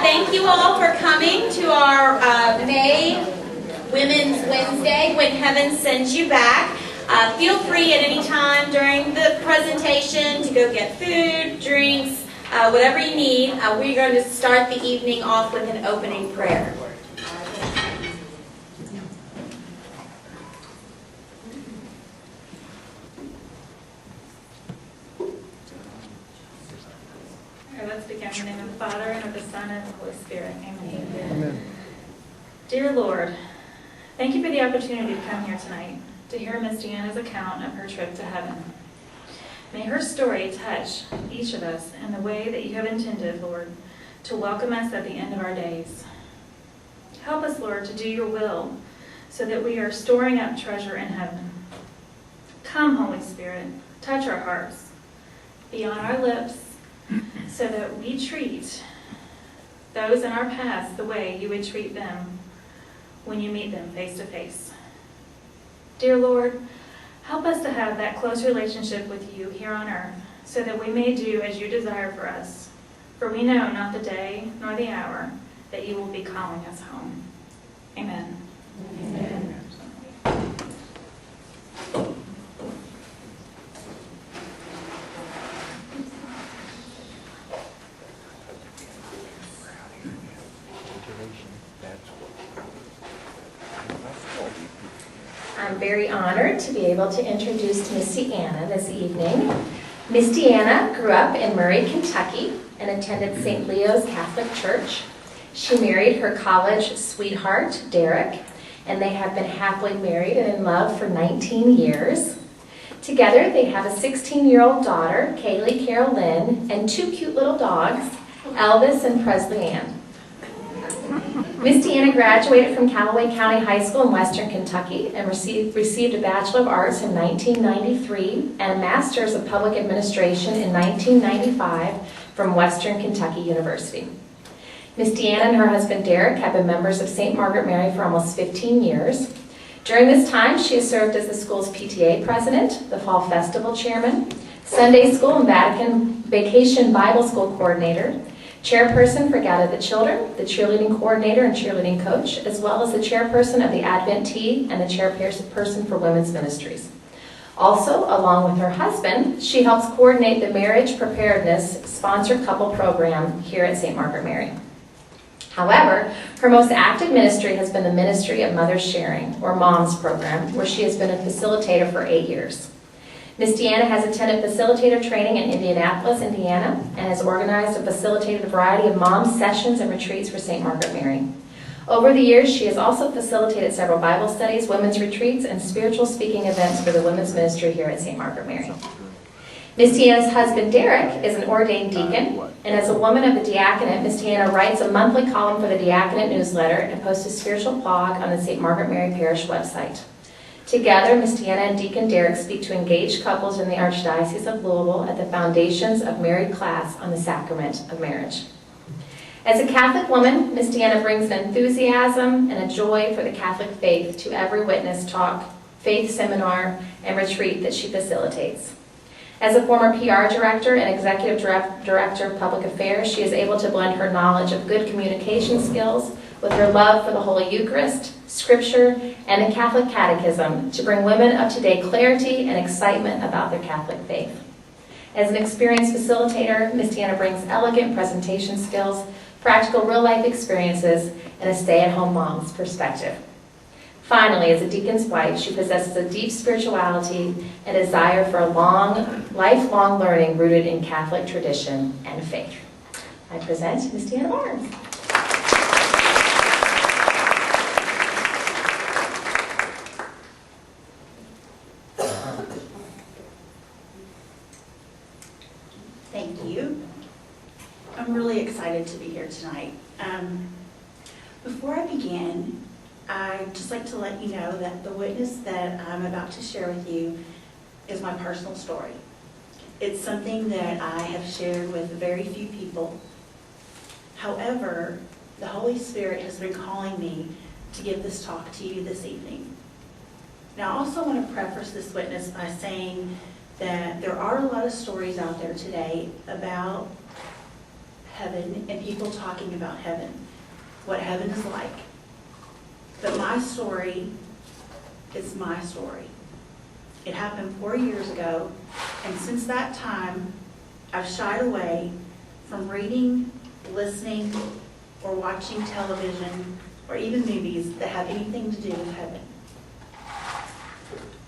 Thank you all for coming to our May Women's Wednesday, When Heaven Sends You Back. Feel free at any time during the presentation to go get food, drinks, whatever you need. We're going to start the evening off with an opening prayer. Let's begin in the name of the Father, and of the Son, and of the Holy Spirit. Amen. Amen. Dear Lord, thank you for the opportunity to come here tonight to hear Mistianna's account of her trip to heaven. May her story touch each of us in the way that you have intended, Lord, to welcome us at the end of our days. Help us, Lord, to do your will so that we are storing up treasure in heaven. Come, Holy Spirit, touch our hearts, be on our lips, so that we treat those in our paths the way you would treat them when you meet them face to face. Dear Lord, help us to have that close relationship with you here on earth, so that we may do as you desire for us. For we know not the day nor the hour that you will be calling us home. Amen. Amen. I'm very honored to be able to introduce Mistianna this evening. Mistianna grew up in Murray, Kentucky, and attended St. Leo's Catholic Church. She married her college sweetheart, Derek, and they have been happily married and in love for 19 years. Together, they have a 16-year-old daughter, Kaylee Carol Lynn, and two cute little dogs, Elvis and Presley Ann. Mistianna graduated from Callaway County High School in Western Kentucky and received a Bachelor of Arts in 1993 and a Master's of Public Administration in 1995 from Western Kentucky University. Mistianna and her husband Derek have been members of St. Margaret Mary for almost 15 years. During this time, she has served as the school's PTA president, the Fall Festival chairman, Sunday School and Vacation Bible School coordinator, chairperson for Gather the Children, the cheerleading coordinator and cheerleading coach, as well as the chairperson of the Advent Tea and the chairperson for Women's Ministries. Also, along with her husband, she helps coordinate the Marriage Preparedness Sponsored Couple Program here at St. Margaret Mary. However, her most active ministry has been the Ministry of Mothers Sharing, or MOMS program, where she has been a facilitator for 8 years. Mistianna has attended facilitator training in Indianapolis, Indiana, and has organized and facilitated a variety of mom sessions and retreats for St. Margaret Mary. Over the years, she has also facilitated several Bible studies, women's retreats, and spiritual speaking events for the women's ministry here at St. Margaret Mary. Mistianna's husband, Derek, is an ordained deacon, and as a woman of the diaconate, Mistianna writes a monthly column for the diaconate newsletter and posts a spiritual blog on the St. Margaret Mary Parish website. Together, Mistianna and Deacon Derek speak to engaged couples in the Archdiocese of Louisville at the Foundations of Married class on the Sacrament of Marriage. As a Catholic woman, Mistianna brings an enthusiasm and a joy for the Catholic faith to every witness talk, faith seminar, and retreat that she facilitates. As a former PR director and executive director of public affairs, she is able to blend her knowledge of good communication skills with her love for the Holy Eucharist, Scripture, and the Catholic Catechism to bring women up to date clarity and excitement about their Catholic faith. As an experienced facilitator, Mistianna brings elegant presentation skills, practical real-life experiences, and a stay-at-home mom's perspective. Finally, as a deacon's wife, she possesses a deep spirituality and desire for a lifelong learning rooted in Catholic tradition and faith. I present Mistianna Barnes. Thank you. I'm really excited to be here tonight. Before I begin, I'd just like to let you know that the witness that I'm about to share with you is my personal story. It's something that I have shared with very few people. However, the Holy Spirit has been calling me to give this talk to you this evening. Now, I also want to preface this witness by saying that there are a lot of stories out there today about heaven and people talking about heaven, what heaven is like. But my story is my story. It happened 4 years ago, and since that time, I've shied away from reading, listening, or watching television, or even movies that have anything to do with heaven.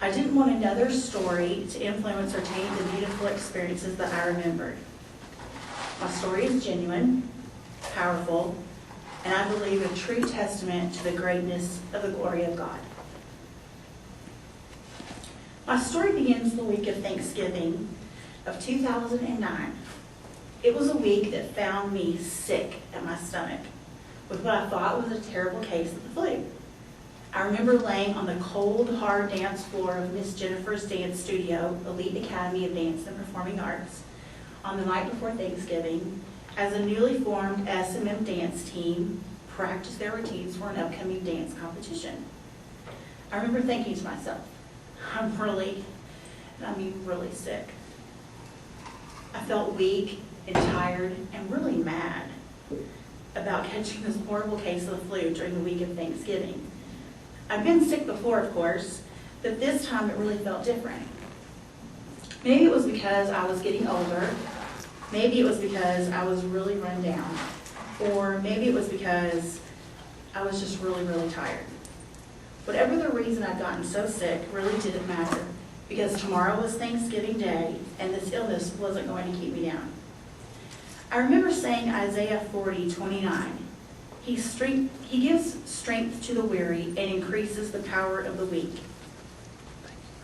I didn't want another story to influence or taint the beautiful experiences that I remembered. My story is genuine, powerful, and I believe a true testament to the greatness of the glory of God. My story begins the week of Thanksgiving of 2009. It was a week that found me sick at my stomach with what I thought was a terrible case of the flu. I remember laying on the cold, hard dance floor of Miss Jennifer's dance studio, Elite Academy of Dance and Performing Arts, on the night before Thanksgiving, as a newly formed SMM dance team practiced their routines for an upcoming dance competition. I remember thinking to myself, I'm really sick. I felt weak and tired and really mad about catching this horrible case of the flu during the week of Thanksgiving. I've been sick before, of course, but this time it really felt different. Maybe it was because I was getting older, maybe it was because I was really run down, or maybe it was because I was just really tired. Whatever the reason I'd gotten so sick really didn't matter, because tomorrow was Thanksgiving Day and this illness wasn't going to keep me down. I remember saying Isaiah 40:29. He gives strength to the weary and increases the power of the weak.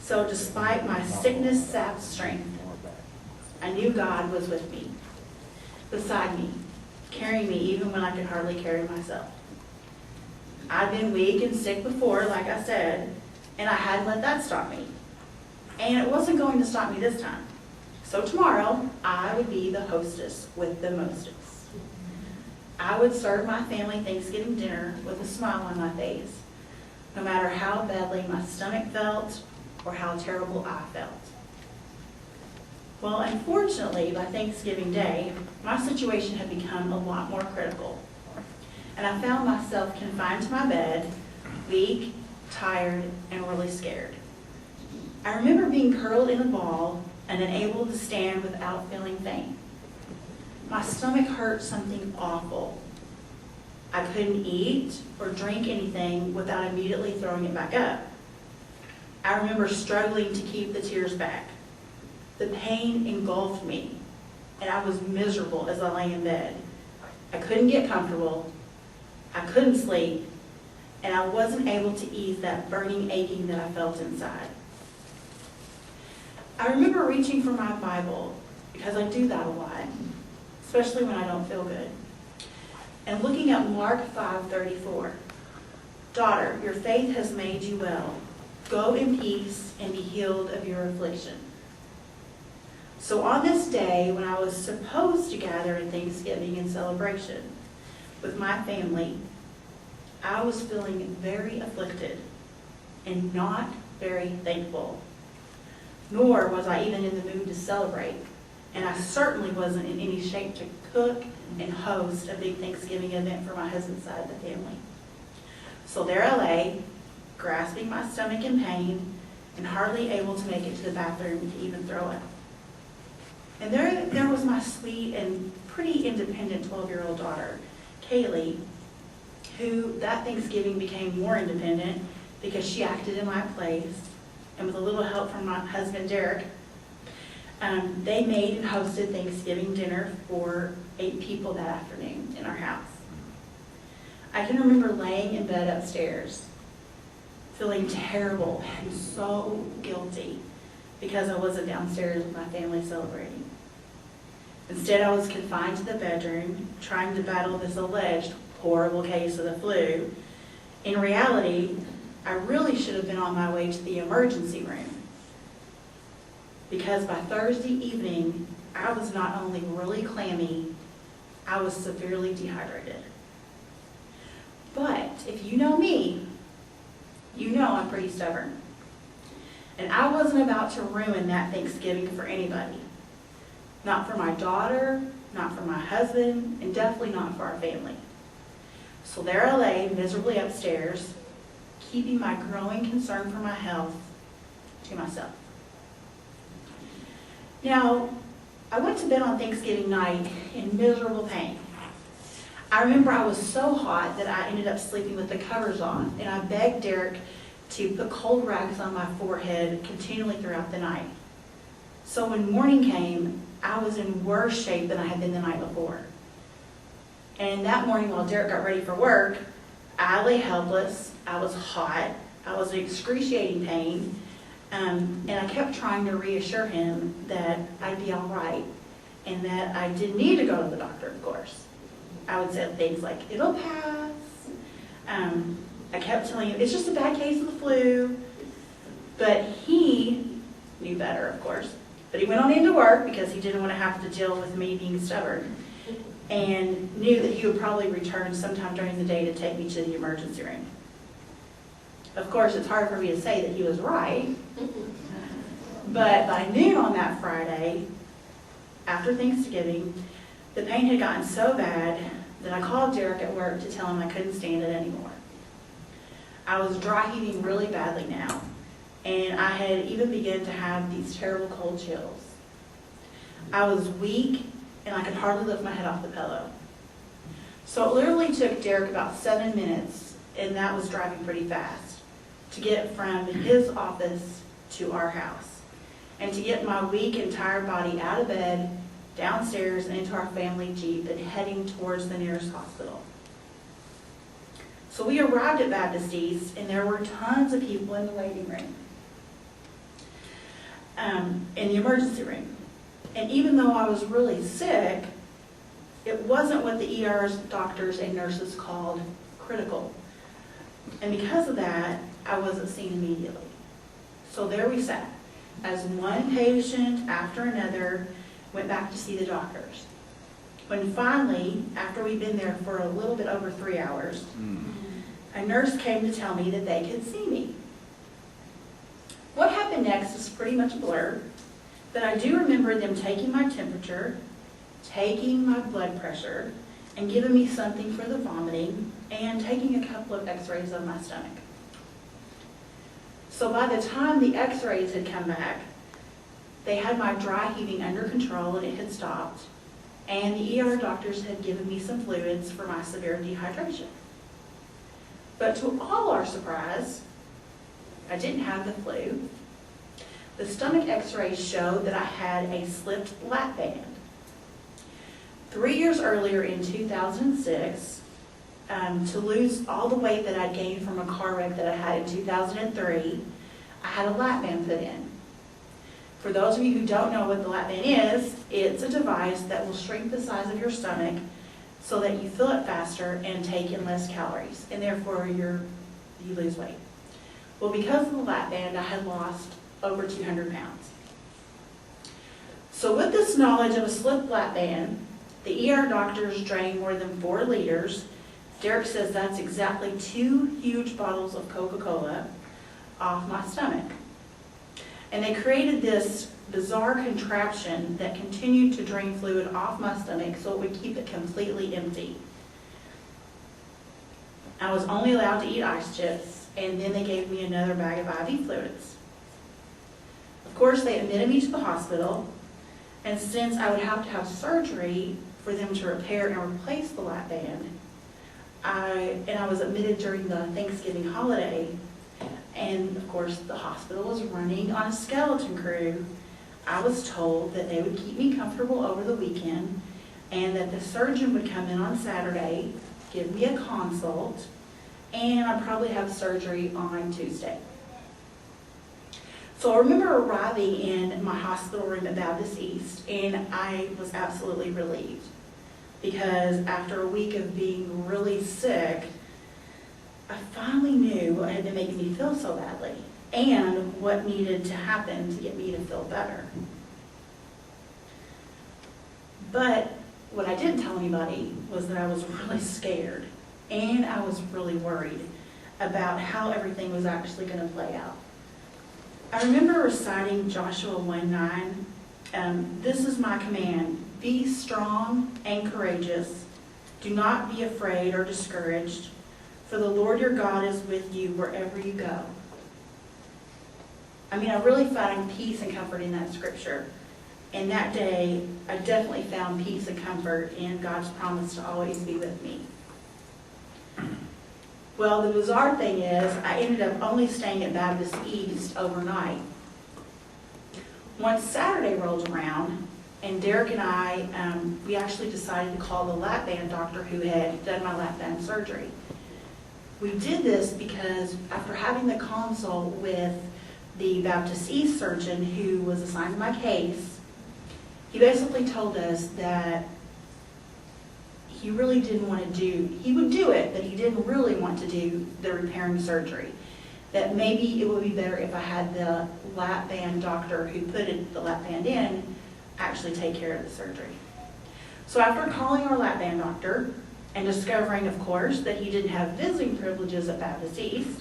So despite my sickness sapped strength, I knew God was with me, beside me, carrying me even when I could hardly carry myself. I'd been weak and sick before, like I said, and I hadn't let that stop me. And it wasn't going to stop me this time. So tomorrow, I would be the hostess with the mostest. I would serve my family Thanksgiving dinner with a smile on my face, no matter how badly my stomach felt or how terrible I felt. Well, unfortunately, by Thanksgiving Day, my situation had become a lot more critical, and I found myself confined to my bed, weak, tired, and really scared. I remember being curled in a ball and unable to stand without feeling pain. My stomach hurt something awful. I couldn't eat or drink anything without immediately throwing it back up. I remember struggling to keep the tears back. The pain engulfed me, and I was miserable as I lay in bed. I couldn't get comfortable, I couldn't sleep, and I wasn't able to ease that burning aching that I felt inside. I remember reaching for my Bible, because I do that a lot, especially when I don't feel good, and looking at Mark 5:34. Daughter, your faith has made you well. Go in peace and be healed of your affliction. So on this day, when I was supposed to gather in Thanksgiving and celebration with my family, I was feeling very afflicted and not very thankful. Nor was I even in the mood to celebrate. And I certainly wasn't in any shape to cook and host a big Thanksgiving event for my husband's side of the family. So there I lay, grasping my stomach in pain and hardly able to make it to the bathroom to even throw up. And there was my sweet and pretty independent 12-year-old daughter, Kaylee, who that Thanksgiving became more independent because she acted in my place, and with a little help from my husband, Derek, they made and hosted Thanksgiving dinner for 8 people that afternoon in our house. I can remember laying in bed upstairs, feeling terrible and so guilty because I wasn't downstairs with my family celebrating. Instead, I was confined to the bedroom, trying to battle this alleged horrible case of the flu. In reality, I really should have been on my way to the emergency room, because by Thursday evening, I was not only really clammy, I was severely dehydrated. But if you know me, you know I'm pretty stubborn. And I wasn't about to ruin that Thanksgiving for anybody. Not for my daughter, not for my husband, and definitely not for our family. So there I lay, miserably upstairs, keeping my growing concern for my health to myself. Now, I went to bed on Thanksgiving night in miserable pain. I remember I was so hot that I ended up sleeping with the covers on, and I begged Derek to put cold rags on my forehead continually throughout the night. So when morning came, I was in worse shape than I had been the night before. And that morning while Derek got ready for work, I lay helpless, I was hot, I was in excruciating pain, and I kept trying to reassure him that I'd be all right and that I didn't need to go to the doctor, of course. I would say things like, it'll pass. I kept telling him, it's just a bad case of the flu. But he knew better, of course. But he went on into work because he didn't want to have to deal with me being stubborn, and knew that he would probably return sometime during the day to take me to the emergency room. Of course, it's hard for me to say that he was right, but by noon on that Friday, after Thanksgiving, the pain had gotten so bad that I called Derek at work to tell him I couldn't stand it anymore. I was dry heaving really badly now, and I had even begun to have these terrible cold chills. I was weak, and I could hardly lift my head off the pillow. So it literally took Derek about 7 minutes, and that was driving pretty fast, to get from his office to our house, and to get my weak and tired body out of bed, downstairs, and into our family Jeep, and heading towards the nearest hospital. So we arrived at Baptist East, and there were tons of people in the waiting room, in the emergency room. And even though I was really sick, it wasn't what the ER's doctors and nurses called critical. And because of that, I wasn't seen immediately. So there we sat, as one patient after another went back to see the doctors. When finally, after we'd been there for a little bit over 3 hours, a nurse came to tell me that they could see me. What happened next is pretty much a blur, but I do remember them taking my temperature, taking my blood pressure, and giving me something for the vomiting, and taking a couple of x-rays of my stomach. So by the time the x-rays had come back, they had my dry heaving under control and it had stopped, and the ER doctors had given me some fluids for my severe dehydration. But to all our surprise, I didn't have the flu. The stomach x-rays showed that I had a slipped lap band. 3 years earlier in 2006, to lose all the weight that I'd gained from a car wreck that I had in 2003, I had a lap band put in. For those of you who don't know what the lap band is, it's a device that will shrink the size of your stomach so that you fill it faster and take in less calories, and therefore you lose weight. Well, because of the lap band, I had lost over 200 pounds. So with this knowledge of a slipped lap band, the ER doctors drained more than 4 liters. Derek says that's exactly 2 huge bottles of Coca-Cola off my stomach. And they created this bizarre contraption that continued to drain fluid off my stomach so it would keep it completely empty. I was only allowed to eat ice chips, and then they gave me another bag of IV fluids. Of course, they admitted me to the hospital, and since I would have to have surgery for them to repair and replace the lap band, I was admitted during the Thanksgiving holiday, and of course the hospital was running on a skeleton crew. I was told that they would keep me comfortable over the weekend, and that the surgeon would come in on Saturday, give me a consult, and I'd probably have surgery on Tuesday. So I remember arriving in my hospital room at Baptist East, and I was absolutely relieved, because after a week of being really sick, I finally knew what had been making me feel so badly and what needed to happen to get me to feel better. But what I didn't tell anybody was that I was really scared, and I was really worried about how everything was actually going to play out. I remember reciting Joshua 1:9. This is my command: Be strong and courageous. Do not be afraid or discouraged, for the Lord your God is with you wherever you go. I mean, I really find peace and comfort in that scripture. And that day, I definitely found peace and comfort in God's promise to always be with me. Well, the bizarre thing is, I ended up only staying at Baptist East overnight. Once Saturday rolled around, and Derek and I, we actually decided to call the lap band doctor who had done my lap band surgery. We did this because after having the consult with the Baptist East surgeon who was assigned to my case, he basically told us that he really didn't want to do, he would do it, but he didn't really want to do the repairing surgery. That maybe it would be better if I had the lap band doctor who put the lap band in actually take care of the surgery. So after calling our lap band doctor and discovering, of course, that he didn't have visiting privileges at Baptist East,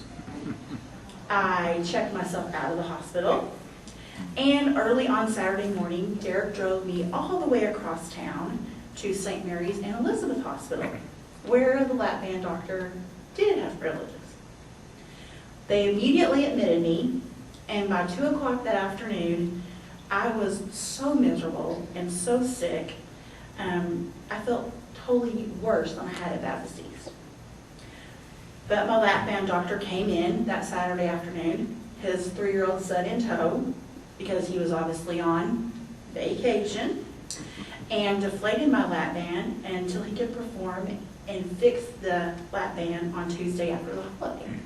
I checked myself out of the hospital. And early on Saturday morning, Derek drove me all the way across town to St. Mary's and Elizabeth Hospital, where the lap band doctor did have privileges. They immediately admitted me, and by 2 o'clock that afternoon, I was so miserable and so sick, I felt totally worse than I had at Baptist East. But my lap band doctor came in that Saturday afternoon, his 3-year-old son in tow, because he was obviously on vacation, and deflated my lap band until he could perform and fix the lap band on Tuesday after the holiday.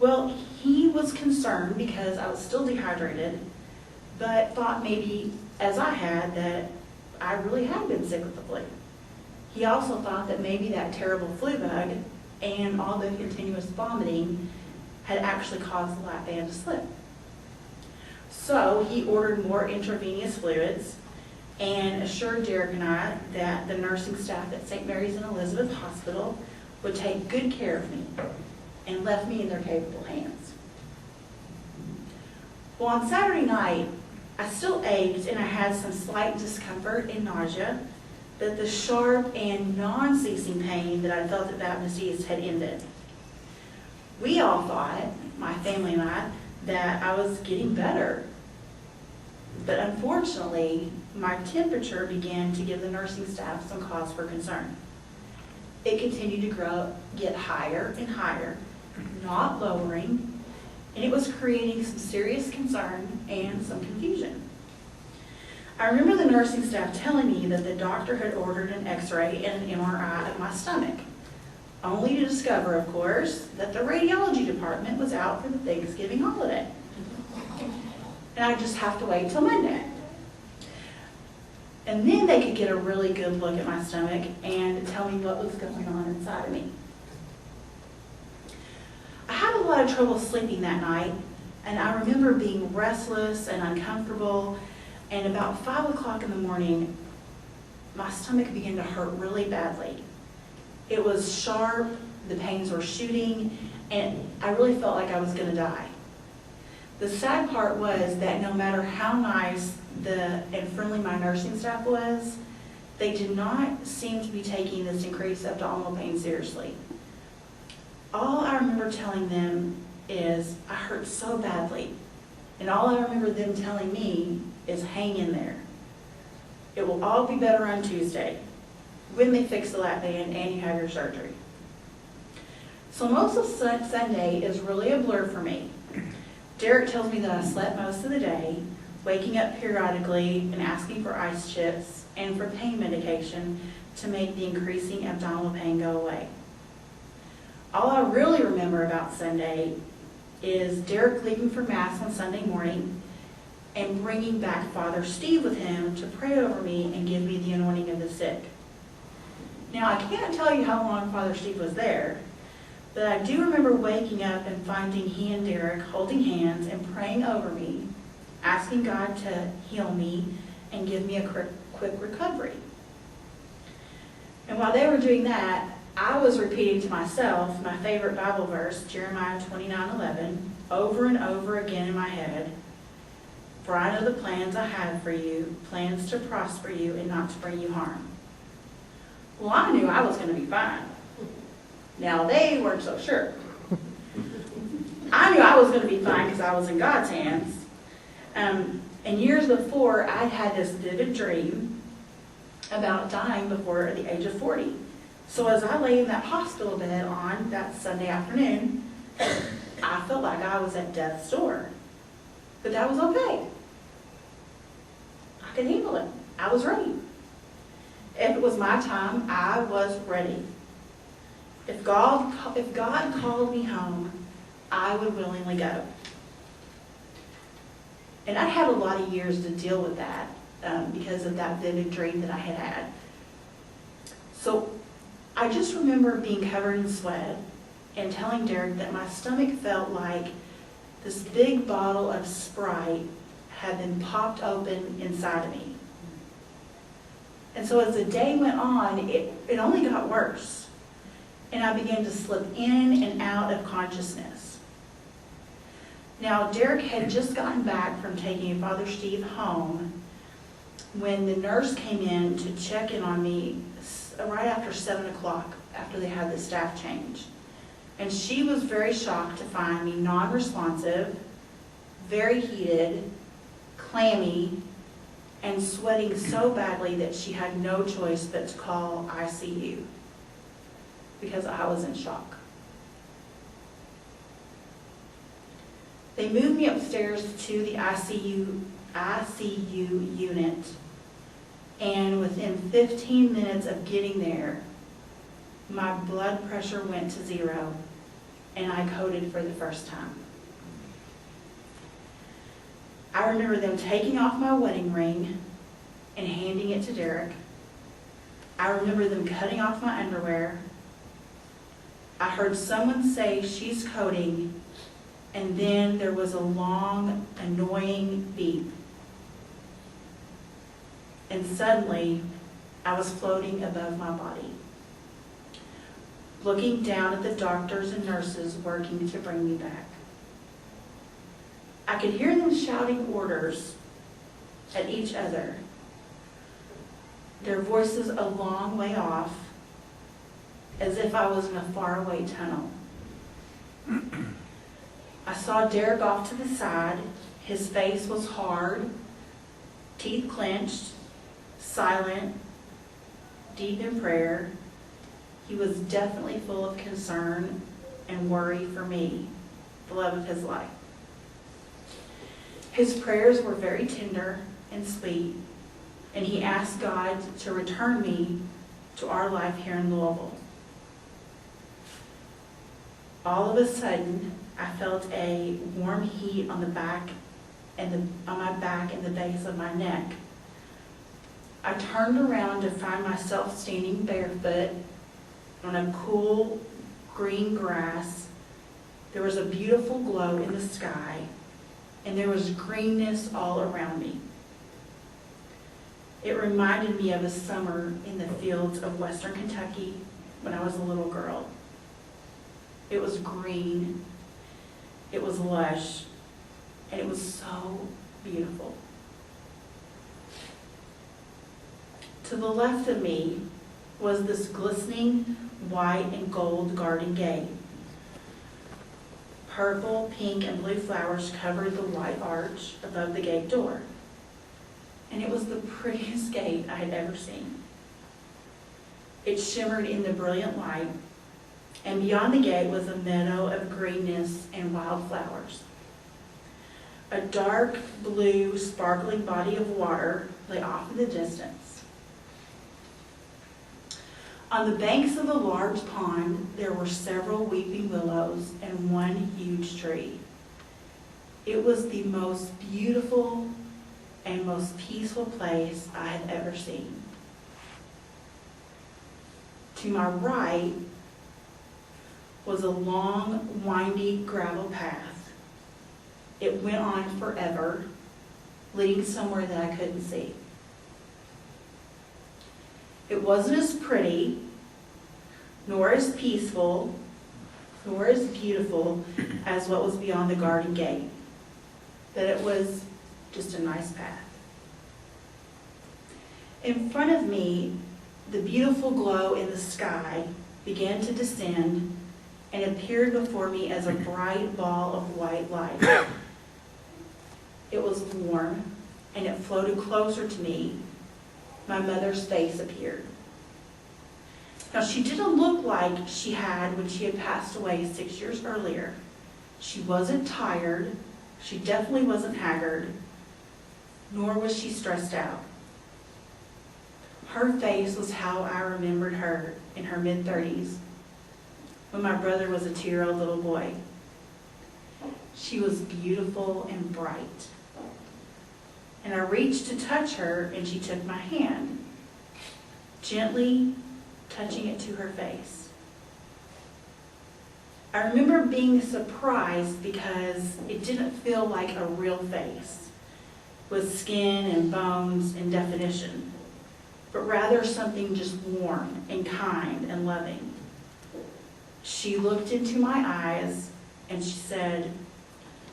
Well, he was concerned because I was still dehydrated, but thought maybe, as I had, that I really had been sick with the flu. He also thought that maybe that terrible flu bug and all the continuous vomiting had actually caused the lap band to slip. So he ordered more intravenous fluids and assured Derek and I that the nursing staff at St. Mary's and Elizabeth Hospital would take good care of me, and left me in their capable hands. Well, on Saturday night, I still ached and I had some slight discomfort and nausea, but the sharp and non-ceasing pain that I felt at Baptist East had ended. We all thought, my family and I, that I was getting better. But unfortunately, my temperature began to give the nursing staff some cause for concern. It continued to get higher and higher, not lowering, and it was creating some serious concern and some confusion. I remember the nursing staff telling me that the doctor had ordered an x-ray and an MRI of my stomach, only to discover, of course, that the radiology department was out for the Thanksgiving holiday. And I just have to wait till Monday. And then they could get a really good look at my stomach and tell me what was going on inside of me. I had a lot of trouble sleeping that night, and I remember being restless and uncomfortable, and about 5 o'clock in the morning, my stomach began to hurt really badly. It was sharp, the pains were shooting, and I really felt like I was going to die. The sad part was that no matter how nice and friendly my nursing staff was, they did not seem to be taking this increased abdominal pain seriously. All I remember telling them is, I hurt so badly. And all I remember them telling me is, hang in there. It will all be better on Tuesday, when they fix the lap band and you have your surgery. So most of Sunday is really a blur for me. Derek tells me that I slept most of the day, waking up periodically and asking for ice chips and for pain medication to make the increasing abdominal pain go away. All I really remember about Sunday is Derek leaving for Mass on Sunday morning and bringing back Father Steve with him to pray over me and give me the anointing of the sick. Now, I can't tell you how long Father Steve was there, but I do remember waking up and finding he and Derek holding hands and praying over me, asking God to heal me and give me a quick recovery. And while they were doing that, I was repeating to myself my favorite Bible verse, Jeremiah 29:11, over and over again in my head. For I know the plans I have for you, plans to prosper you and not to bring you harm. Well, I knew I was going to be fine. Now, they weren't so sure. I knew I was going to be fine because I was in God's hands. And years before, I'd had this vivid dream about dying before the age of 40. So as I lay in that hospital bed on that Sunday afternoon, I felt like I was at death's door. But that was okay. I could handle it. I was ready. If it was my time, I was ready. If God called me home, I would willingly go. And I had a lot of years to deal with that because of that vivid dream that I had had. So I just remember being covered in sweat and telling Derek that my stomach felt like this big bottle of Sprite had been popped open inside of me. And so as the day went on, it only got worse. And I began to slip in and out of consciousness. Now, Derek had just gotten back from taking Father Steve home when the nurse came in to check in on me right after 7 o'clock, after they had the staff change. And she was very shocked to find me non-responsive, very heated, clammy, and sweating so badly that she had no choice but to call ICU because I was in shock. They moved me upstairs to the ICU unit, and within 15 minutes of getting there, my blood pressure went to 0, and I coded for the first time. I remember them taking off my wedding ring and handing it to Derek. I remember them cutting off my underwear. I heard someone say, "She's coding," and then there was a long, annoying beep. And suddenly, I was floating above my body, looking down at the doctors and nurses working to bring me back. I could hear them shouting orders at each other, their voices a long way off, as if I was in a faraway tunnel. I saw Derek off to the side. His face was hard, teeth clenched, silent, deep in prayer. He was definitely full of concern and worry for me, the love of his life. His prayers were very tender and sweet, and he asked God to return me to our life here in Louisville. All of a sudden, I felt a warm heat on my back and the base of my neck. I turned around to find myself standing barefoot on a cool green grass. There was a beautiful glow in the sky, and there was greenness all around me. It reminded me of a summer in the fields of western Kentucky when I was a little girl. It was green, it was lush, and it was so beautiful. To the left of me was this glistening white and gold garden gate. Purple, pink, and blue flowers covered the white arch above the gate door. And it was the prettiest gate I had ever seen. It shimmered in the brilliant light, and beyond the gate was a meadow of greenness and wildflowers. A dark blue, sparkling body of water lay off in the distance. On the banks of a large pond, there were several weeping willows and one huge tree. It was the most beautiful and most peaceful place I had ever seen. To my right was a long, windy gravel path. It went on forever, leading somewhere that I couldn't see. It wasn't as pretty, nor as peaceful, nor as beautiful as what was beyond the garden gate, but it was just a nice path. In front of me, the beautiful glow in the sky began to descend and appeared before me as a bright ball of white light. It was warm, and it floated closer to me. My mother's face appeared. Now, she didn't look like she had when she had passed away 6 years earlier. She wasn't tired. She definitely wasn't haggard, nor was she stressed out. Her face was how I remembered her in her mid-30s, when my brother was a 2-year-old little boy. She was beautiful and bright. And I reached to touch her, and she took my hand, gently touching it to her face. I remember being surprised because it didn't feel like a real face, with skin and bones and definition, but rather something just warm and kind and loving. She looked into my eyes and she said,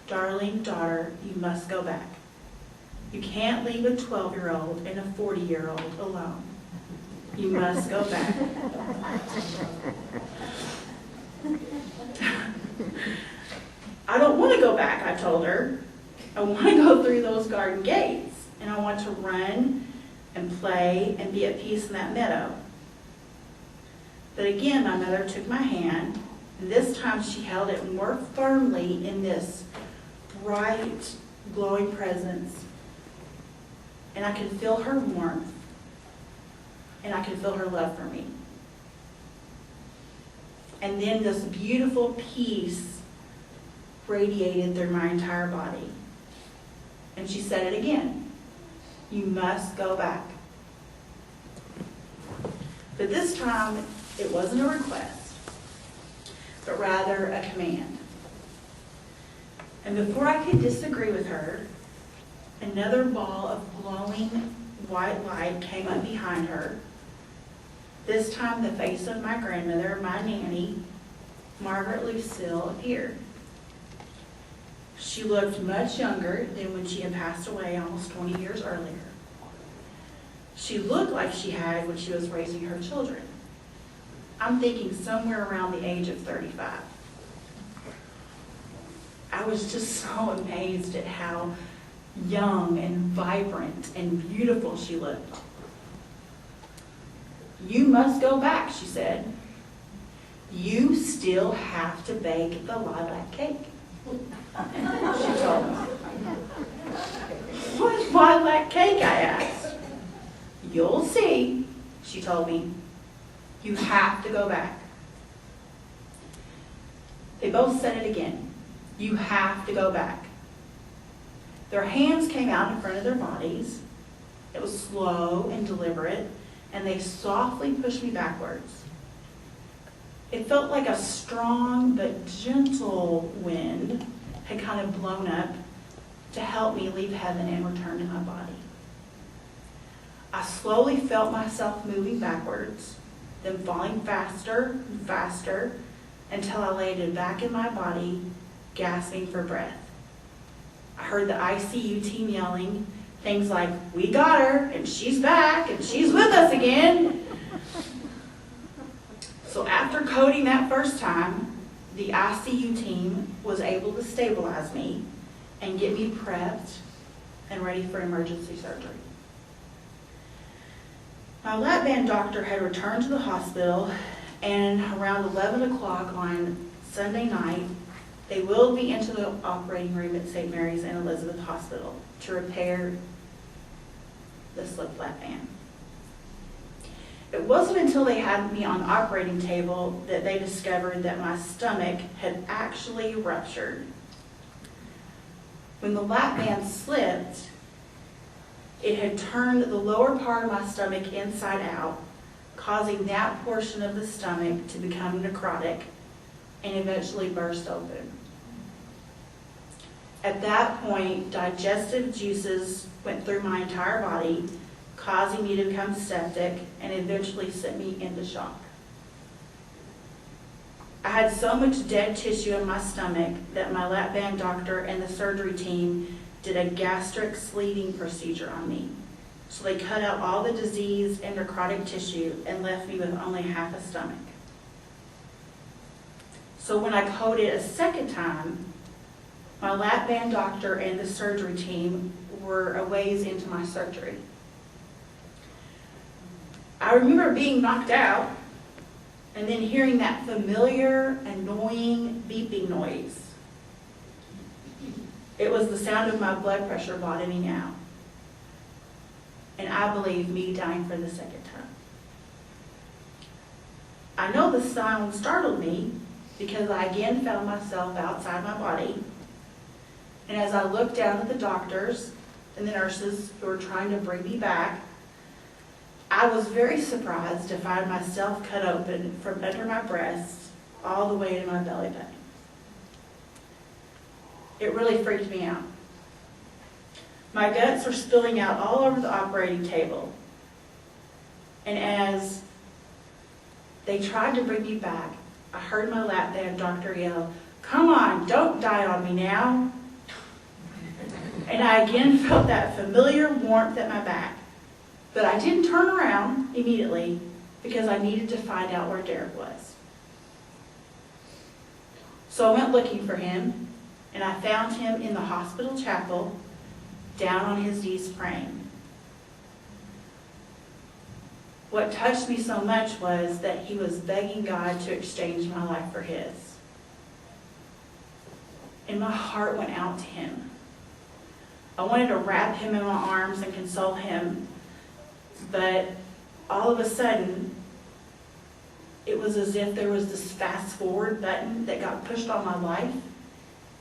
"Darling daughter, you must go back. You can't leave a 12-year-old and a 40-year-old alone. You must go back." "I don't want to go back," I told her. "I want to go through those garden gates, and I want to run and play and be at peace in that meadow." But again, my mother took my hand, and this time she held it more firmly in this bright, glowing presence. And I could feel her warmth, and I could feel her love for me. And then this beautiful peace radiated through my entire body. And she said it again, "You must go back." But this time, it wasn't a request, but rather a command. And before I could disagree with her, another ball of glowing white light came up behind her. This time, the face of my grandmother, my nanny, Margaret Lucille, appeared. She looked much younger than when she had passed away almost 20 years earlier. She looked like she had when she was raising her children. I'm thinking somewhere around the age of 35. I was just so amazed at how young and vibrant and beautiful she looked. "You must go back," she said. "You still have to bake the lilac cake," she told me. "What is lilac cake?" I asked. "You'll see," she told me. "You have to go back." They both said it again. "You have to go back." Their hands came out in front of their bodies. It was slow and deliberate, and they softly pushed me backwards. It felt like a strong but gentle wind had kind of blown up to help me leave heaven and return to my body. I slowly felt myself moving backwards, then falling faster and faster until I landed back in my body, gasping for breath. I heard the ICU team yelling things like, "We got her, and she's back, and she's with us again." So after coding that first time, the ICU team was able to stabilize me and get me prepped and ready for emergency surgery. My lap band doctor had returned to the hospital, and around 11 o'clock on Sunday night, they wheeled me into the operating room at St. Mary's and Elizabeth Hospital to repair the slipped lap band. It wasn't until they had me on the operating table that they discovered that my stomach had actually ruptured. When the lap band slipped, it had turned the lower part of my stomach inside out, causing that portion of the stomach to become necrotic and eventually burst open. At that point, digestive juices went through my entire body, causing me to become septic and eventually sent me into shock. I had so much dead tissue in my stomach that my lap band doctor and the surgery team did a gastric sleeving procedure on me. So they cut out all the diseased and necrotic tissue and left me with only half a stomach. So when I coded a second time, my lap band doctor and the surgery team were a ways into my surgery. I remember being knocked out and then hearing that familiar, annoying beeping noise. It was the sound of my blood pressure bottoming out. And I believe me dying for the second time. I know the sound startled me because I again found myself outside my body. And as I looked down at the doctors and the nurses who were trying to bring me back, I was very surprised to find myself cut open from under my breast all the way to my belly button. It really freaked me out. My guts were spilling out all over the operating table. And as they tried to bring me back, I heard my lap band doctor yell, "Come on, don't die on me now." And I again felt that familiar warmth at my back. But I didn't turn around immediately because I needed to find out where Derek was. So I went looking for him, and I found him in the hospital chapel, down on his knees praying. What touched me so much was that he was begging God to exchange my life for his. And my heart went out to him. I wanted to wrap him in my arms and console him, but all of a sudden, it was as if there was this fast forward button that got pushed on my life,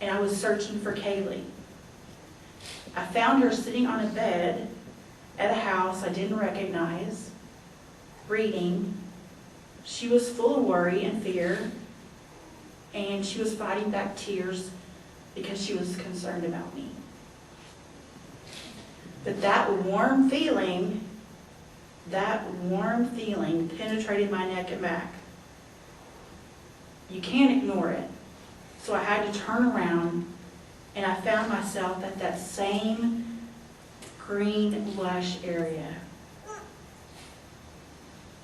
and I was searching for Kaylee. I found her sitting on a bed at a house I didn't recognize, reading. She was full of worry and fear, and she was fighting back tears because she was concerned about me. But that warm feeling penetrated my neck and back. You can't ignore it. So I had to turn around, and I found myself at that same green, lush area.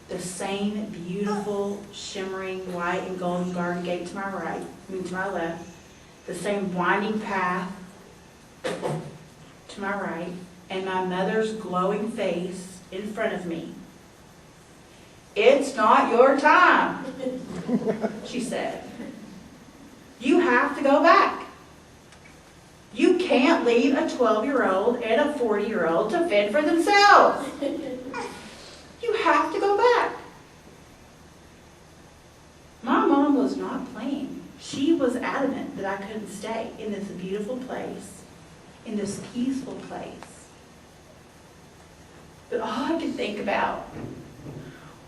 The same beautiful, shimmering white and golden garden gate to my right, to my left. The same winding path to my right, and my mother's glowing face in front of me. "It's not your time," she said. "You have to go back. You can't leave a 12-year-old and a 40-year-old to fend for themselves. You have to go back." My mom was not playing. She was adamant that I couldn't stay in this beautiful place, in this peaceful place. But all I could think about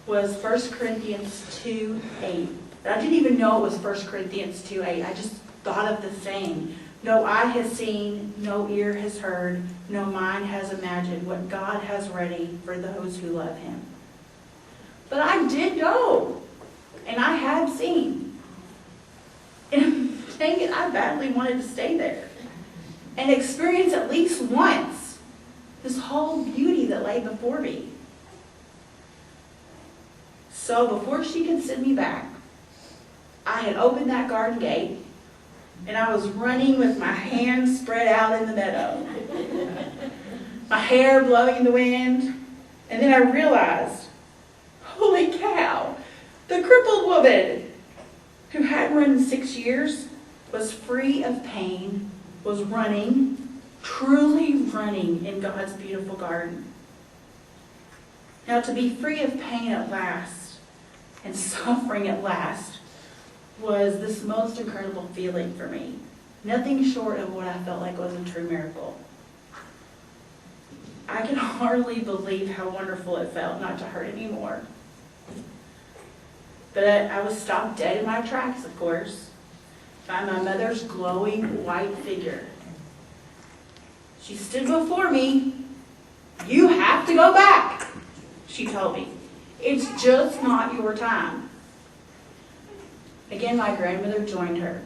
was 1 Corinthians 2:8. I didn't even know it was 1 Corinthians 2:8. I just thought of the saying, "No eye has seen, no ear has heard, no mind has imagined what God has ready for those who love him." But I did know, and I had seen. And dang it, I badly wanted to stay there and experience at least once this whole beauty that lay before me. So before she could send me back, I had opened that garden gate, and I was running with my hands spread out in the meadow, my hair blowing in the wind. And then I realized, holy cow, the crippled woman who hadn't run in 6 years was free of pain, was running, truly running in God's beautiful garden. Now, to be free of pain at last and suffering at last was this most incredible feeling for me. Nothing short of what I felt like was a true miracle. I can hardly believe how wonderful it felt not to hurt anymore. But I was stopped dead in my tracks, of course, by my mother's glowing white figure. She stood before me. "You have to go back," she told me. "It's just not your time." Again, my grandmother joined her.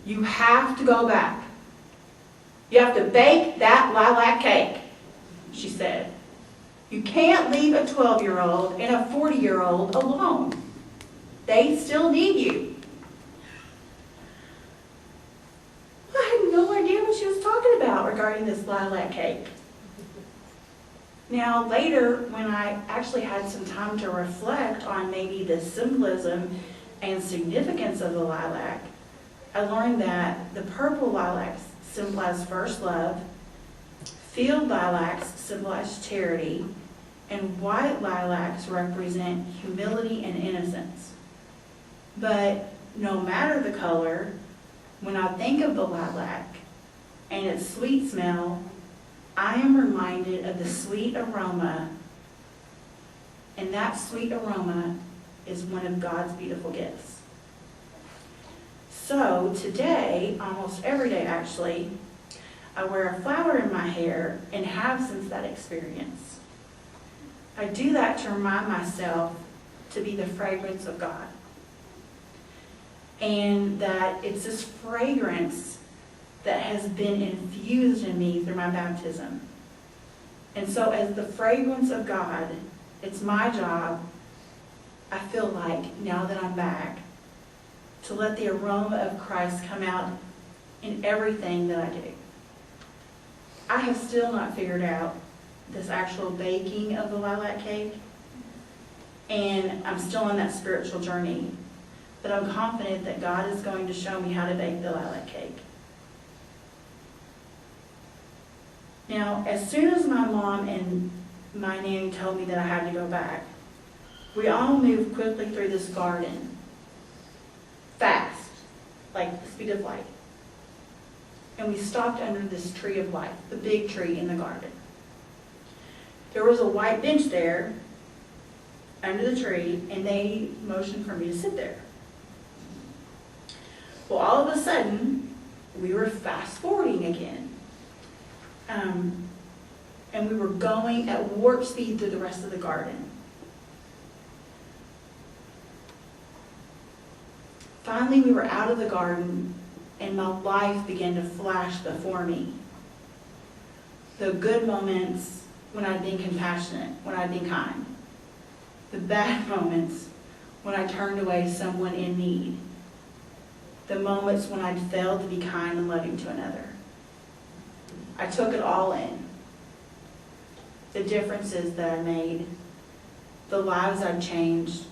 "You have to go back." You have to bake that lilac cake, she said. You can't leave a 12-year-old and a 40-year-old alone. They still need you. I had no idea what she was talking about regarding this lilac cake. Now, later, when I actually had some time to reflect on maybe the symbolism and significance of the lilac, I learned that the purple lilacs symbolize first love, field lilacs symbolize charity, and white lilacs represent humility and innocence. But no matter the color, when I think of the lilac and its sweet smell, I am reminded of the sweet aroma, and that sweet aroma is one of God's beautiful gifts. So today, almost every day actually, I wear a flower in my hair and have since that experience. I do that to remind myself to be the fragrance of God. And that it's this fragrance that has been infused in me through my baptism. And so as the fragrance of God, it's my job, I feel like, now that I'm back, to let the aroma of Christ come out in everything that I do. I have still not figured out this actual baking of the lilac cake, and I'm still on that spiritual journey, but I'm confident that God is going to show me how to bake the lilac cake. Now, as soon as my mom and my nanny told me that I had to go back, we all moved quickly through this garden, fast, like the speed of light. And we stopped under this tree of life, the big tree in the garden. There was a white bench there under the tree, and they motioned for me to sit there. Well, all of a sudden, we were fast forwarding again. And we were going at warp speed through the rest of the garden. Finally, we were out of the garden, and my life began to flash before me. The good moments when I'd been compassionate, when I'd been kind. The bad moments when I turned away someone in need. The moments when I'd failed to be kind and loving to another. I took it all in. The differences that I made, the lives I'd changed,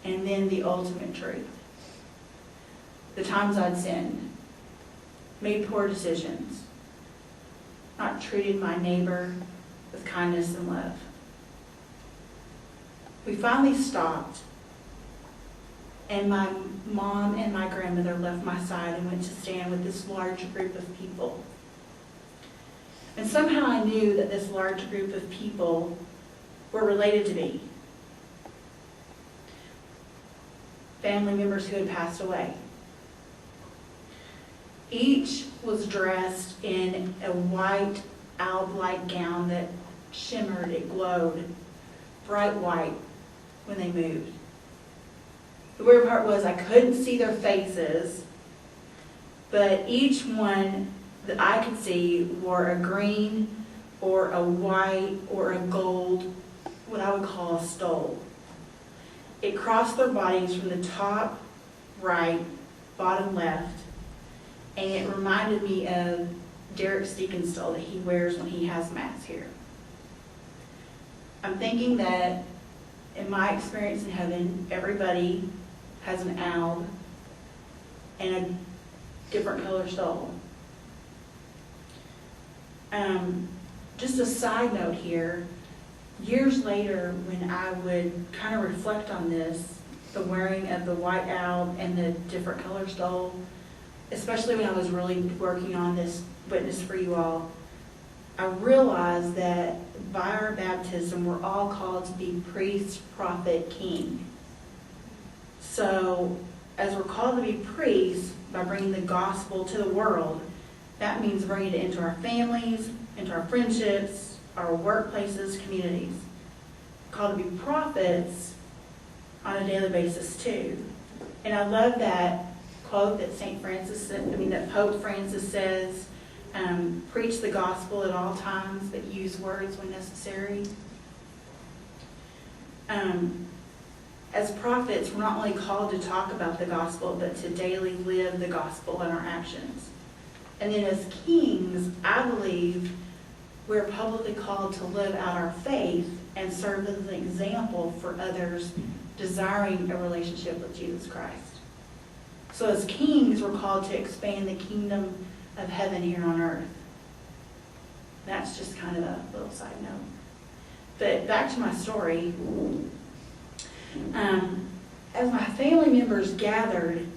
and then the ultimate truth. The times I'd sinned, made poor decisions, not treated my neighbor with kindness and love. We finally stopped, and my mom and my grandmother left my side and went to stand with this large group of people. And somehow I knew that this large group of people were related to me. Family members who had passed away. Each was dressed in a white alb-like gown that shimmered, it glowed, bright white when they moved. The weird part was I couldn't see their faces, but each one that I could see wore a green or a white or a gold, what I would call a stole. It crossed their bodies from the top right, bottom left, and it reminded me of Derek's deacon stole that he wears when he has Mass here. I'm thinking that in my experience in heaven, everybody has an alb and a different color stole. Just a side note here, years later when I would kind of reflect on this, the wearing of the white alb and the different color stole, especially when I was really working on this witness for you all, I realized that by our baptism we're all called to be priest, prophet, king. So as we're called to be priests by bringing the gospel to the world, that means bringing it into our families, into our friendships, our workplaces, communities. We're called to be prophets on a daily basis too. And I love that quote that that Pope Francis says, preach the gospel at all times, but use words when necessary. As prophets, we're not only called to talk about the gospel, but to daily live the gospel in our actions. And then as kings, I believe we're publicly called to live out our faith and serve as an example for others desiring a relationship with Jesus Christ. So as kings, we're called to expand the kingdom of heaven here on earth. That's just kind of a little side note. But back to my story. As my family members gathered,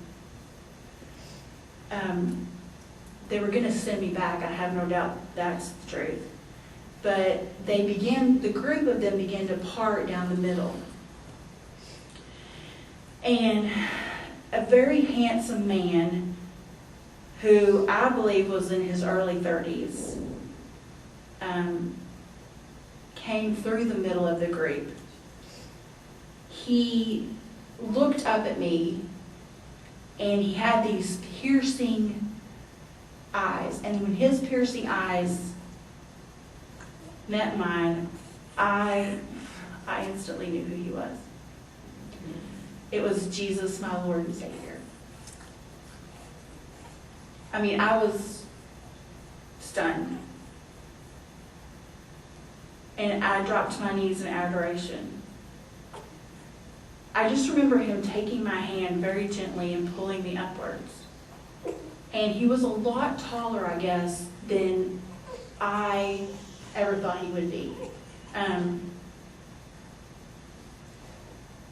they were going to send me back. I have no doubt that's the truth. But the group of them began to part down the middle. And a very handsome man, who I believe was in his early 30s, came through the middle of the group. He looked up at me, and he had these piercing eyes. And when his piercing eyes met mine, I instantly knew who he was. It was Jesus, my Lord and Savior. I mean, I was stunned. And I dropped to my knees in adoration. I just remember him taking my hand very gently and pulling me upwards. And he was a lot taller, I guess, than I ever thought he would be. And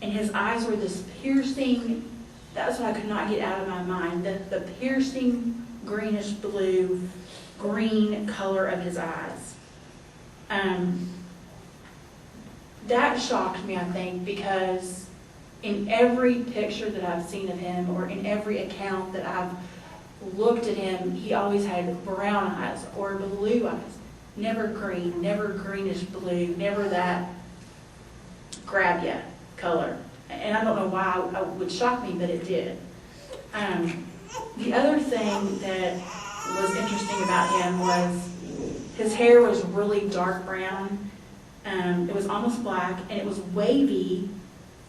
his eyes were this piercing, that's what I could not get out of my mind, the piercing greenish blue, green color of his eyes. That shocked me, I think, because in every picture that I've seen of him, or in every account that I've looked at him, he always had brown eyes or blue eyes. Never green, never greenish blue, never that grab ya color. And I don't know why it would shock me, but it did. The other thing that was interesting about him was his hair was really dark brown. It was almost black, and it was wavy,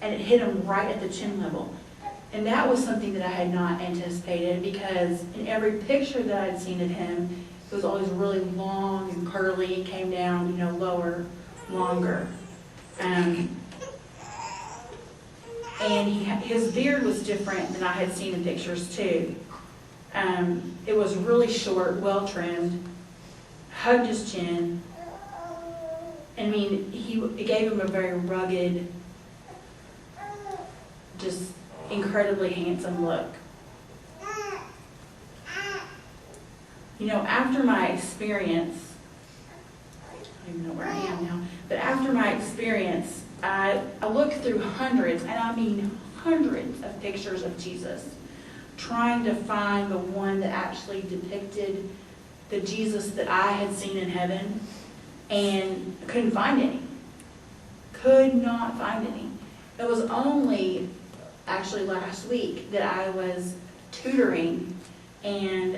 and it hit him right at the chin level. And that was something that I had not anticipated, because in every picture that I'd seen of him, it was always really long and curly and came down, lower, longer. And his beard was different than I had seen in pictures too. It was really short, well trimmed, hugged his chin. I mean, it gave him a very rugged, just incredibly handsome look. After my experience, I don't even know where I am now, but after my experience, I looked through hundreds, and I mean hundreds of pictures of Jesus, trying to find the one that actually depicted the Jesus that I had seen in heaven, and couldn't find any. Could not find any. It was only actually last week that I was tutoring, and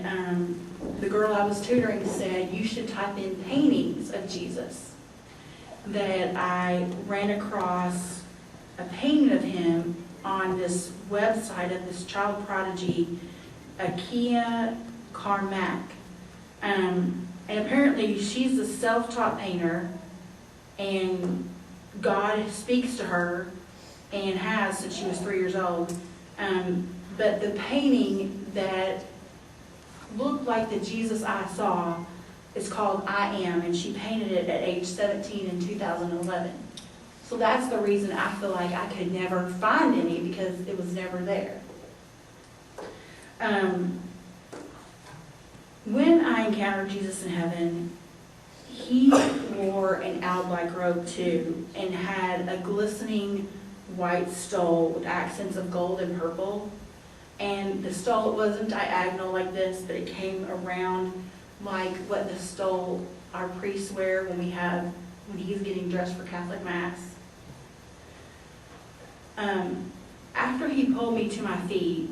the girl I was tutoring said, you should type in paintings of Jesus. That I ran across a painting of him on this website of this child prodigy, Akia Carmack. And apparently she's a self-taught painter, and God speaks to her, and has since she was 3 years old. But the painting that looked like the Jesus I saw is called I Am, and she painted it at age 17 in 2011. So that's the reason I feel like I could never find any, because it was never there. When I encountered Jesus in heaven, he wore an alb-like robe too, and had a glistening white stole with accents of gold and purple. And the stole, it wasn't diagonal like this, but it came around like what the stole our priests wear when he's getting dressed for Catholic Mass. After he pulled me to my feet,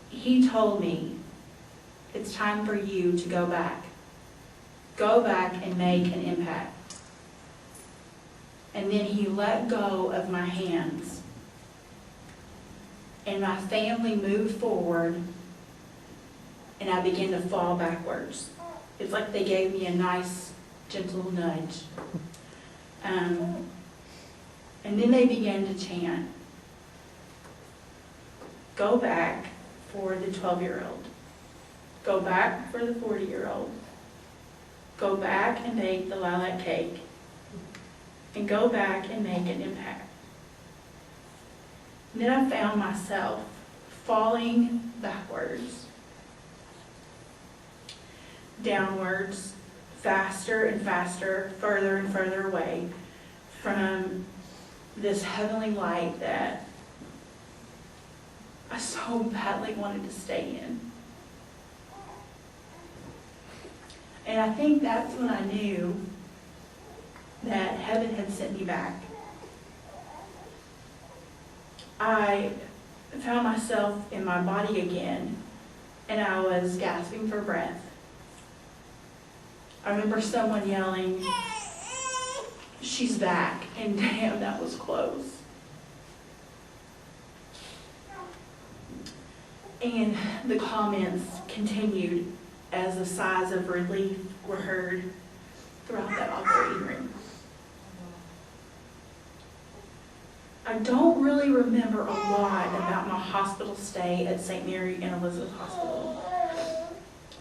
he told me, It's time for you to go back. Go back and make an impact. And then he let go of my hands. And my family moved forward, and I began to fall backwards. It's like they gave me a nice, gentle nudge. And then they began to chant, go back for the 12-year-old. Go back for the 40-year-old. Go back and bake the lilac cake. And go back and make an impact. And then I found myself falling backwards, downwards, faster and faster, further and further away from this heavenly light that I so badly wanted to stay in. And I think that's when I knew that heaven had sent me back. I found myself in my body again, and I was gasping for breath. I remember someone yelling, she's back, and damn, that was close. And the comments continued as the sighs of relief were heard throughout that operating room. I don't really remember a lot about my hospital stay at St. Mary and Elizabeth Hospital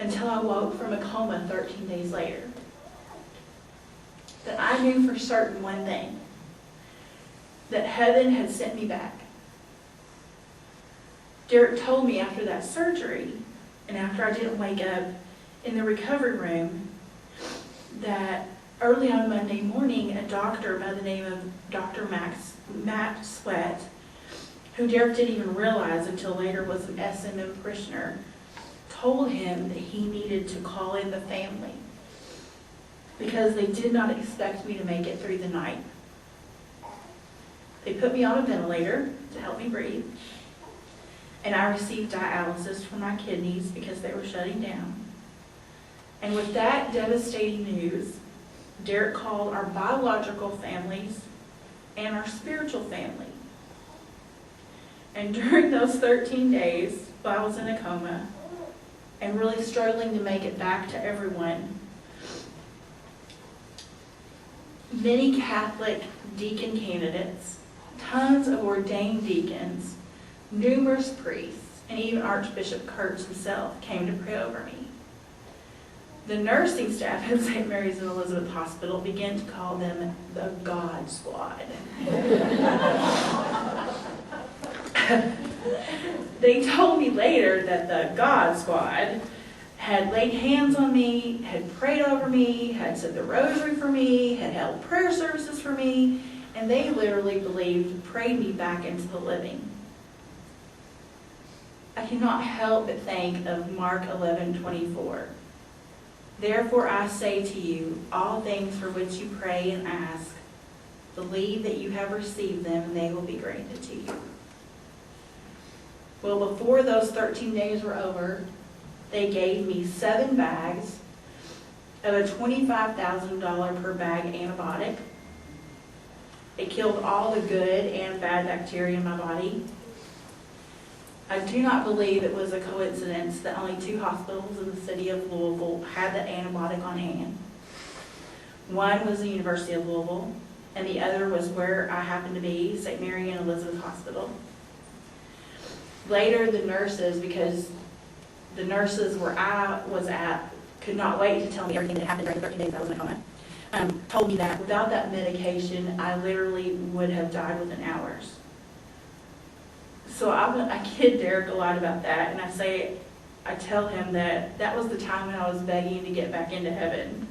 until I woke from a coma 13 days later. That I knew for certain one thing, that heaven had sent me back. Derek told me after that surgery, and after I didn't wake up in the recovery room, that early on Monday morning, a doctor by the name of Dr. Matt Sweat, who Derek didn't even realize until later was an SMM parishioner, told him that he needed to call in the family because they did not expect me to make it through the night. They put me on a ventilator to help me breathe, and I received dialysis for my kidneys because they were shutting down. And with that devastating news, Derek called our biological families and our spiritual family. And during those 13 days, while I was in a coma and really struggling to make it back to everyone, many Catholic deacon candidates, tons of ordained deacons, numerous priests, and even Archbishop Kurtz himself came to pray over me. The nursing staff at St. Mary's and Elizabeth Hospital began to call them the God Squad. They told me later that the God Squad had laid hands on me, had prayed over me, had said the rosary for me, had held prayer services for me, and they literally believed, prayed me back into the living. I cannot help but think of Mark 11:24. Therefore I say to you, all things for which you pray and ask, believe that you have received them and they will be granted to you. Well, before those 13 days were over, they gave me 7 bags of a $25,000 per bag antibiotic. It killed all the good and bad bacteria in my body. I do not believe it was a coincidence that only 2 hospitals in the city of Louisville had that antibiotic on hand. One was the University of Louisville, and the other was where I happened to be, St. Mary and Elizabeth Hospital. Later, the nurses, because the nurses where I was at could not wait to tell me everything that happened during the 13 days I was in a coma, told me that without that medication, I literally would have died within hours. So I kid Derek a lot about that, and I tell him that that was the time when I was begging to get back into heaven.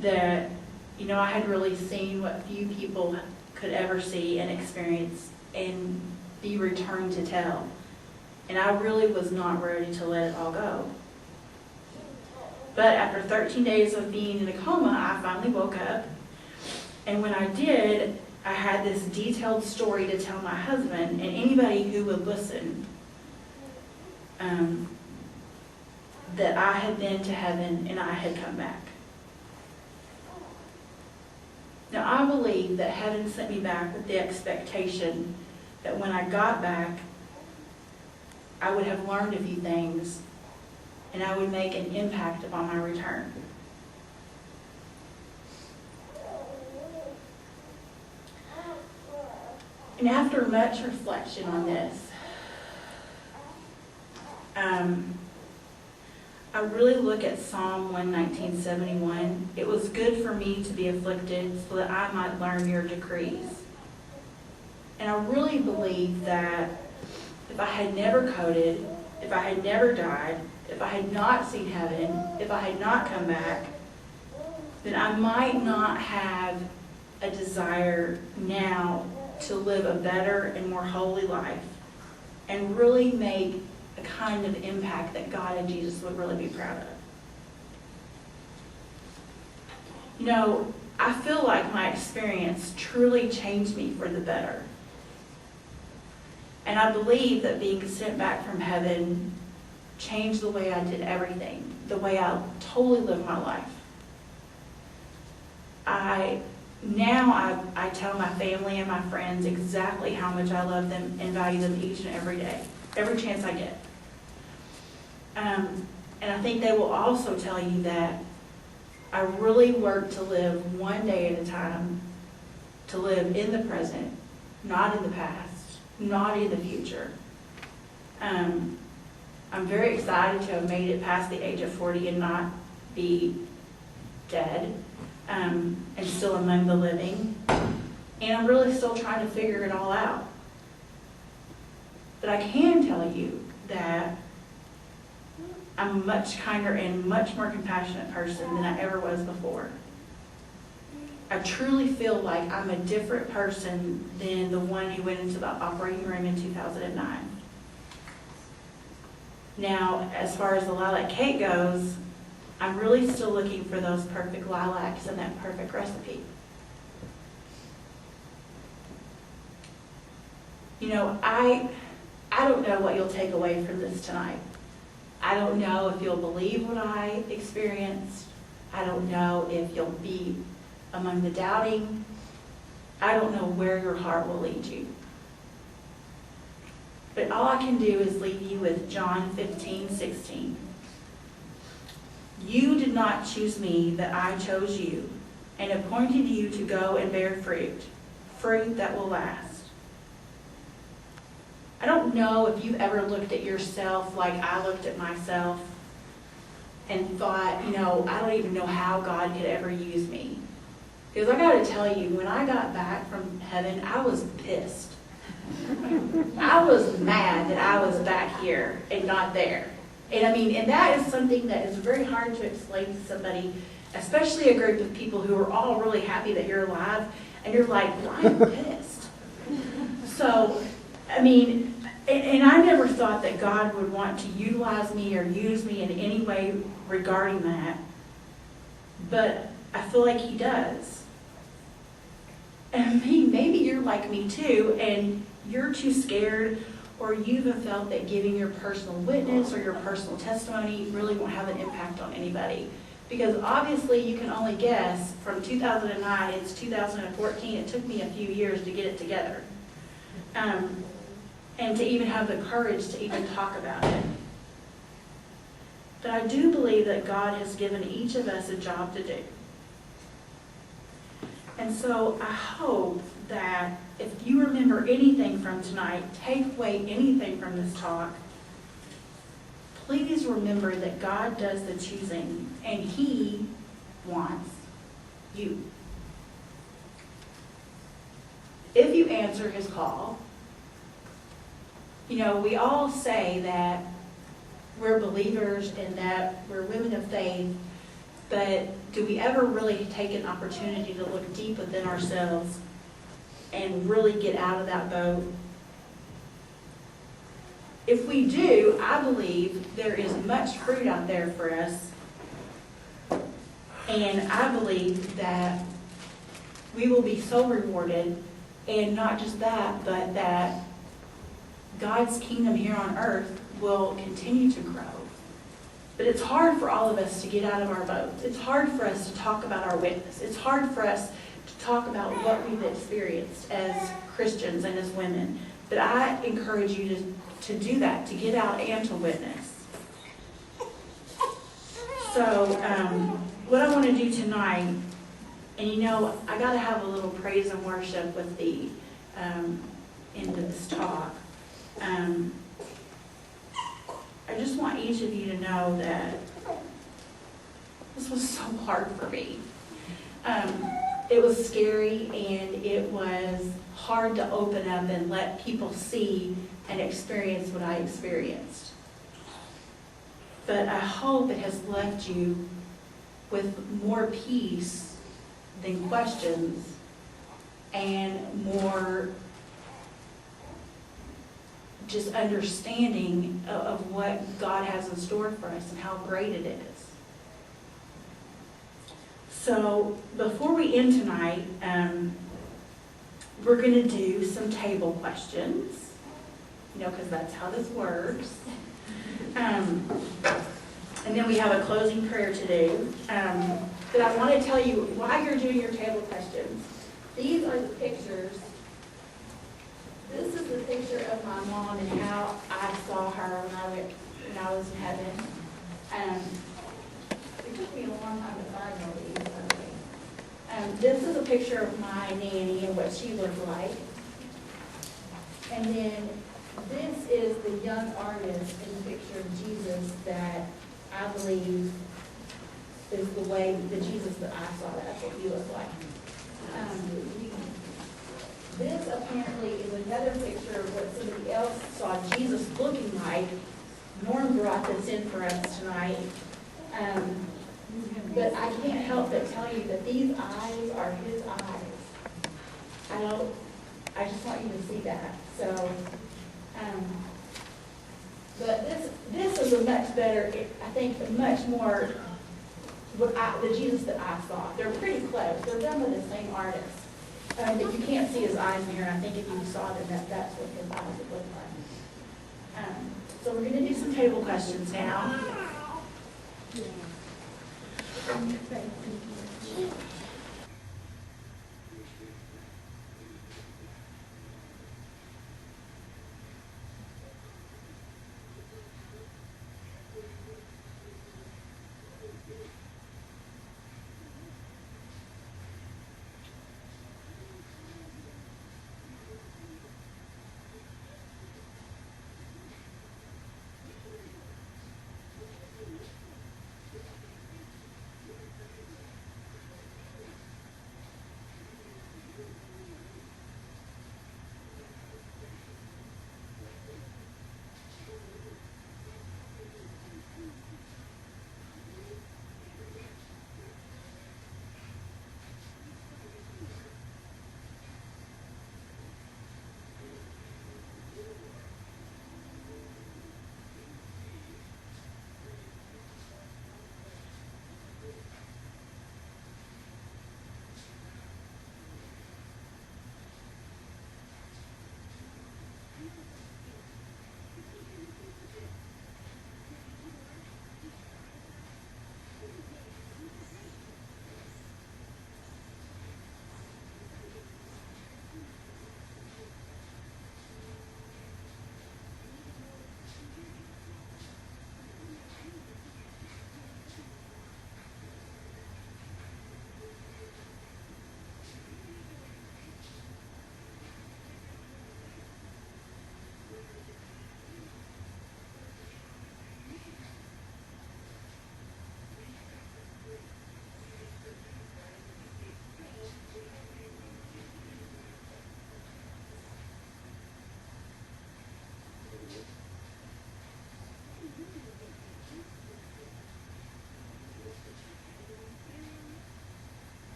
That, I had really seen what few people could ever see and experience and be returned to tell. And I really was not ready to let it all go. But after 13 days of being in a coma, I finally woke up. And when I did, I had this detailed story to tell my husband and anybody who would listen. that I had been to heaven and I had come back. Now, I believe that heaven sent me back with the expectation that when I got back, I would have learned a few things and I would make an impact upon my return. And after much reflection on this, I really look at Psalm 119:71. It was good for me to be afflicted so that I might learn your decrees. And I really believe that if I had never coded, if I had never died, if I had not seen heaven, if I had not come back, then I might not have a desire now to live a better and more holy life and really make a kind of impact that God and Jesus would really be proud of. You know, I feel like my experience truly changed me for the better. And I believe that being sent back from heaven changed the way I did everything, the way I totally lived my life. I tell my family and my friends exactly how much I love them and value them each and every day, every chance I get. And I think they will also tell you that I really work to live one day at a time, to live in the present, not in the past, not in the future. I'm very excited to have made it past the age of 40 and not be dead. And still among the living. And I'm really still trying to figure it all out. But I can tell you that I'm a much kinder and much more compassionate person than I ever was before. I truly feel like I'm a different person than the one who went into the operating room in 2009. Now, as far as the lilac cake goes, I'm really still looking for those perfect lilacs and that perfect recipe. You know, I don't know what you'll take away from this tonight. I don't know if you'll believe what I experienced. I don't know if you'll be among the doubting. I don't know where your heart will lead you. But all I can do is leave you with John 15:16. You did not choose me, but I chose you, and appointed you to go and bear fruit, fruit that will last. I don't know if you've ever looked at yourself like I looked at myself and thought, you know, I don't even know how God could ever use me. Because I got to tell you, when I got back from heaven, I was pissed. I was mad that I was back here and not there. And that is something that is very hard to explain to somebody, especially a group of people who are all really happy that you're alive, and you're like, well, I'm pissed. So, and I never thought that God would want to utilize me or use me in any way regarding that, but I feel like He does. And maybe you're like me too, and you're too scared, or you've felt that giving your personal witness or your personal testimony really won't have an impact on anybody. Because obviously you can only guess from 2009, it's 2014, it took me a few years to get it together. And to even have the courage to even talk about it. But I do believe that God has given each of us a job to do. And so I hope that if you remember anything from tonight, take away anything from this talk, please remember that God does the choosing and He wants you. If you answer His call, you know, we all say that we're believers and that we're women of faith, but do we ever really take an opportunity to look deep within ourselves and really get out of that boat? If we do, I believe there is much fruit out there for us. And I believe that we will be so rewarded, and not just that, but that God's kingdom here on earth will continue to grow. But it's hard for all of us to get out of our boats. It's hard for us to talk about our witness. It's hard for us to talk about what we've experienced as Christians and as women. But I encourage you to do that, to get out and to witness. So what I want to do tonight, and you know, I got to have a little praise and worship with the end of this talk. I just want each of you to know that this was so hard for me. It was scary, and it was hard to open up and let people see and experience what I experienced. But I hope it has left you with more peace than questions and more just understanding of what God has in store for us and how great it is. So before we end tonight, we're going to do some table questions, you know, because that's how this works. And then we have a closing prayer to do. But I want to tell you, while you're doing your table questions, these are the pictures. This is the picture of my mom and how I saw her when I was in heaven. It took me a long time to find all these. This is a picture of my nanny and what she looked like. And then this is the young artist in the picture of Jesus that I believe is the way, the Jesus that I saw. That's what he looked like. This apparently is another picture of what somebody else saw Jesus looking like. Norm brought this in for us tonight. But I can't help but tell you that these eyes are his eyes. I just want you to see that. So, but this is a much better, I think, much more, the Jesus that I saw. They're pretty close. They're done with the same artist. But you can't see his eyes in here, and I think if you saw them, that's what his eyes would look like. So we're going to do some table questions now.